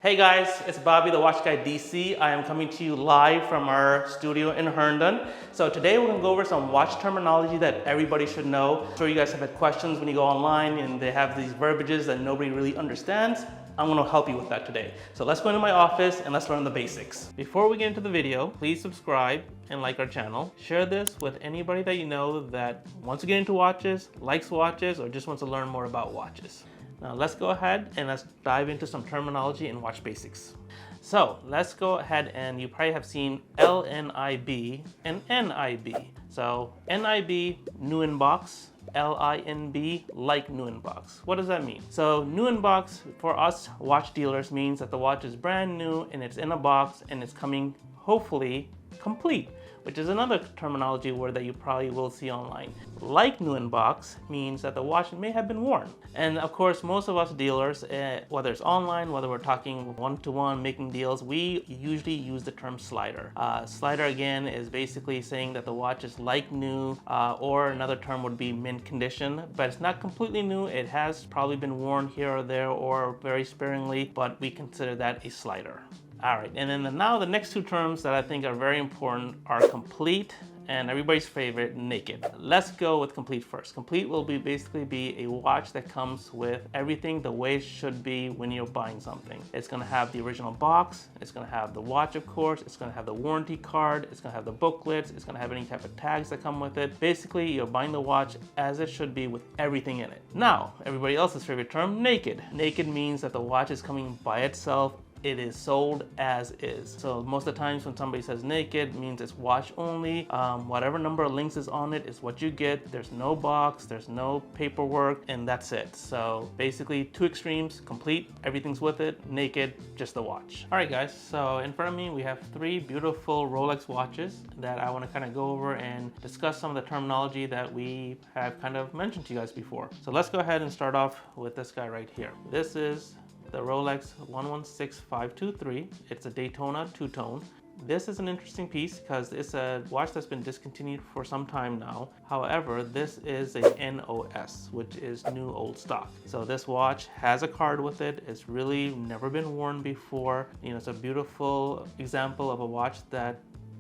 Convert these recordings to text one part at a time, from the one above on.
Hey guys, it's Bobby, the Watch Guy DC. I am coming to you live from our studio in Herndon. So today we're gonna go over some watch terminology that everybody should know. I'm sure you guys have had questions when you go online and they have these verbiages that nobody really understands. I'm gonna help you with that today. So let's go into my office and let's learn the basics. Before we get into the video, please subscribe and like our channel. Share this with anybody that you know that wants to get into watches, likes watches, or just wants to learn more about watches. Now let's go ahead and let's dive into some terminology and watch basics. So let's go ahead, and you probably have seen LNIB and NIB. So NIB, new in box, LINB, like new in box. What does that mean? So new in box for us watch dealers means that the watch is brand new and it's in a box and it's coming hopefully complete, which is another terminology word that you probably will see online. Like new in box means that the watch may have been worn. And of course, most of us dealers, whether it's online, whether we're talking one-to-one making deals, we usually use the term slider. Slider again is basically saying that the watch is like new, or another term would be mint condition, but it's not completely new. It has probably been worn here or there or very sparingly, but we consider that a slider. All right, and then now the next two terms that I think are very important are complete and everybody's favorite, naked. Let's go with complete first. Complete will basically be a watch that comes with everything the way it should be when you're buying something. It's gonna have the original box, it's gonna have the watch of course, it's gonna have the warranty card, it's gonna have the booklets, it's gonna have any type of tags that come with it. Basically, you're buying the watch as it should be with everything in it. Now, everybody else's favorite term, naked. Naked means that the watch is coming by itself. It is sold as is. So most of the times when somebody says naked, it means it's watch only. Whatever number of links is on it is what you get. There's no box, there's no paperwork, and that's it. So basically two extremes: complete, everything's with it; naked, just the watch. All right guys, so in front of me we have three beautiful Rolex watches that I want to kind of go over and discuss some of the terminology that we have kind of mentioned to you guys before. So let's go ahead and start off with this guy right here. This is the Rolex 116523. It's a Daytona two-tone. This is an interesting piece because it's a watch that's been discontinued for some time now. However, this is a NOS, which is new old stock. So this watch has a card with it. It's really never been worn before. You know, it's a beautiful example of a watch that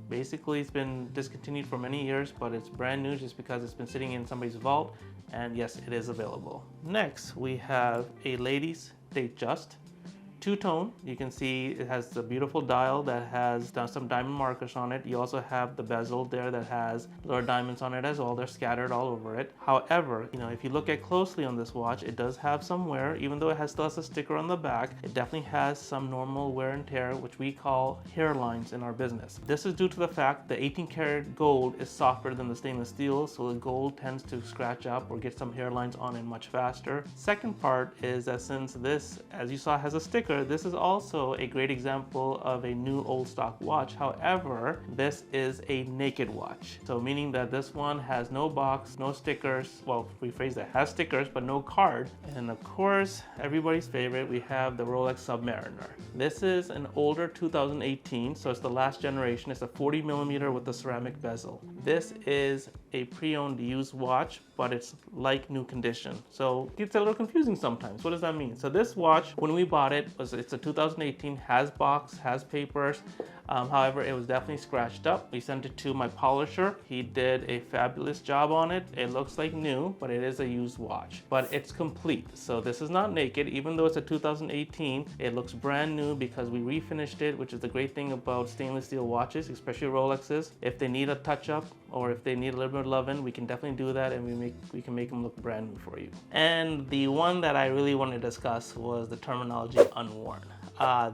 basically it's been discontinued for many years, but it's brand new just because it's been sitting in somebody's vault. And yes, it is available. Next, we have a ladies Datejust two-tone. You can see it has the beautiful dial that has some diamond markers on it. You also have the bezel there that has little diamonds on it as well. They're scattered all over it. However, you know, if you look at closely on this watch, it does have some wear. Even though it still has a sticker on the back, it definitely has some normal wear and tear, which we call hairlines in our business. This is due to the fact the 18 karat gold is softer than the stainless steel, so the gold tends to scratch up or get some hairlines on it much faster. Second part is that since this, as you saw, has a sticker, this is also a great example of a new old stock watch. However, this is a naked watch. So meaning that this one has no box, no stickers. Well, rephrase that, has stickers, but no card. And of course, everybody's favorite, we have the Rolex Submariner. This is an older 2018, so it's the last generation. It's a 40 millimeter with the ceramic bezel. This is a pre-owned used watch, but it's like new condition. So it gets a little confusing sometimes. What does that mean? So this watch, when we bought it, it's a 2018, has box, has papers. However, it was definitely scratched up. We sent it to my polisher. He did a fabulous job on it. It looks like new, but it is a used watch. But it's complete. So this is not naked. Even though it's a 2018, it looks brand new because we refinished it, which is the great thing about stainless steel watches, especially Rolexes. If they need a touch-up or if they need a little bit of loving, we can definitely do that, and we can make them look brand new for you. And the one that I really wanted to discuss was the terminology unworn.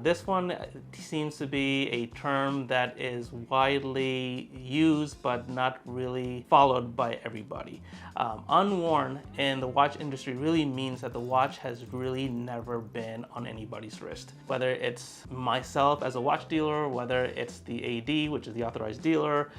This one seems to be a term that is widely used but not really followed by everybody. Unworn in the watch industry really means that the watch has really never been on anybody's wrist. Whether it's myself as a watch dealer, whether it's the AD, which is the authorized dealer,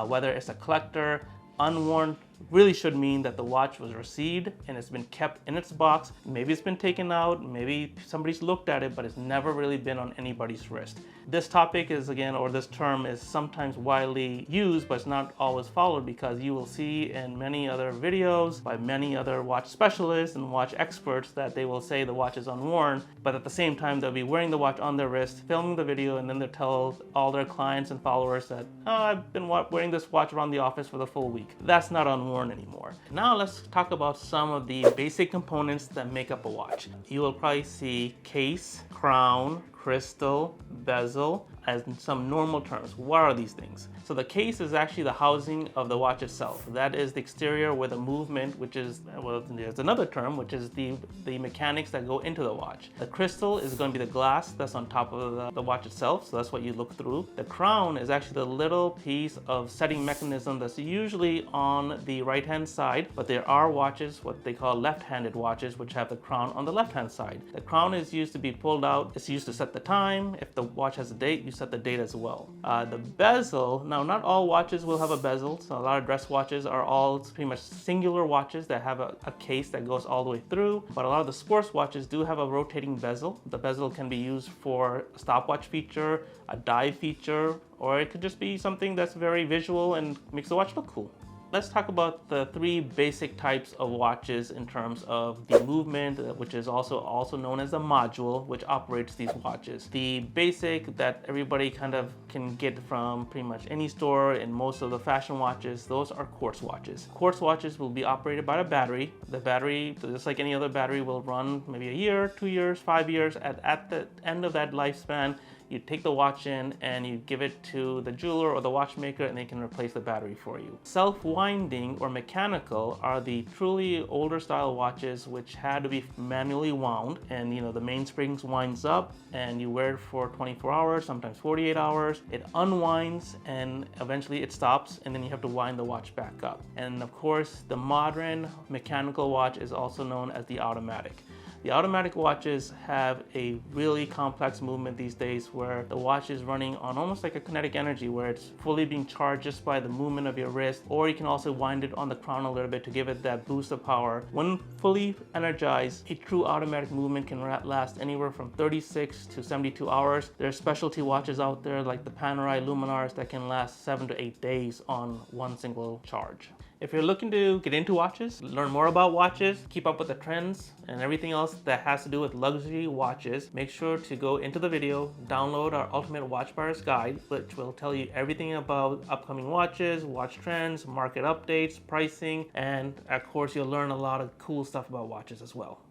whether it's a collector, unworn really should mean that the watch was received and it's been kept in its box. Maybe it's been taken out, maybe somebody's looked at it, but it's never really been on anybody's wrist. This topic is again, or this term is sometimes widely used, but it's not always followed, because you will see in many other videos by many other watch specialists and watch experts that they will say the watch is unworn, but at the same time they'll be wearing the watch on their wrist, filming the video, and then they'll tell all their clients and followers that, oh, I've been wearing this watch around the office for the full week. That's not unworn anymore. Now let's talk about some of the basic components that make up a watch. You will probably see case, crown, crystal, bezel, as some normal terms. What are these things? So the case is actually the housing of the watch itself. That is the exterior with a movement, which is, well, there's another term, which is the mechanics that go into the watch. The crystal is going to be the glass that's on top of the watch itself, so that's what you look through. The crown is actually the little piece of setting mechanism that's usually on the right-hand side, but there are watches, what they call left-handed watches, which have the crown on the left-hand side. The crown is used to be pulled out. It's used to set the time. If the watch has a date, you set the date as well. The bezel, now not all watches will have a bezel, so a lot of dress watches are all pretty much singular watches that have a case that goes all the way through, but a lot of the sports watches do have a rotating bezel. The bezel can be used for a stopwatch feature, a dive feature, or it could just be something that's very visual and makes the watch look cool. Let's talk about the three basic types of watches in terms of the movement, which is also known as the module, which operates these watches. The basic that everybody kind of can get from pretty much any store in most of the fashion watches, those are quartz watches. Quartz watches will be operated by a battery. The battery, just like any other battery, will run maybe a year, 2 years, 5 years. At the end of that lifespan, you take the watch in and you give it to the jeweler or the watchmaker, and they can replace the battery for you. Self-winding or mechanical are the truly older style watches, which had to be manually wound, and the mainsprings winds up and you wear it for 24 hours, sometimes 48 hours. It unwinds and eventually it stops, and then you have to wind the watch back up. And of course, the modern mechanical watch is also known as the automatic. The automatic watches have a really complex movement these days, where the watch is running on almost like a kinetic energy, where it's fully being charged just by the movement of your wrist, or you can also wind it on the crown a little bit to give it that boost of power. When fully energized, a true automatic movement can last anywhere from 36 to 72 hours. There are specialty watches out there like the Panerai Luminars that can last 7 to 8 days on one single charge. If you're looking to get into watches, learn more about watches, keep up with the trends and everything else that has to do with luxury watches, make sure to go into the video, download our Ultimate Watch Buyer's Guide, which will tell you everything about upcoming watches, watch trends, market updates, pricing, and of course you'll learn a lot of cool stuff about watches as well.